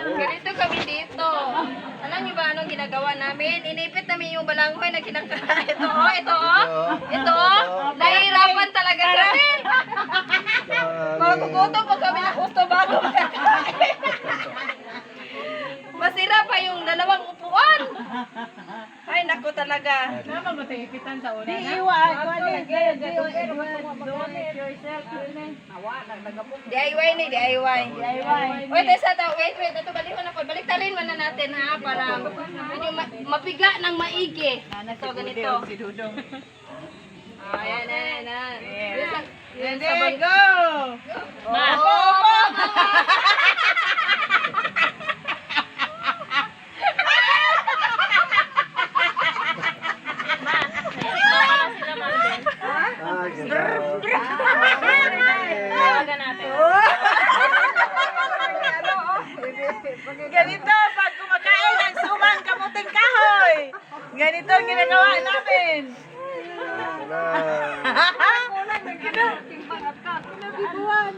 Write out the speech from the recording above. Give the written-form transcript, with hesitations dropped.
Ganito kami dito. Alam niyo ba anong ginagawa namin? Inipit namin yung balanghoy na kinakain. Ito. Nahihirapan talaga kami. Magugutom pa kami ng gusto bago makakain. Masira pa yung dalawang upuan. Ay, naku talaga. Naman mo ipitan sa una. DIY ni, DIY. Wait, wait. Ito, balik talin muna natin ha, para medyo mapiga ng maigi. Ito, ganito. Si Dudong. Ayan. Yan, go! Ganito, pag kumakain ng sumang kamuting kahoy. Ganito ang ginagawa namin. Wala.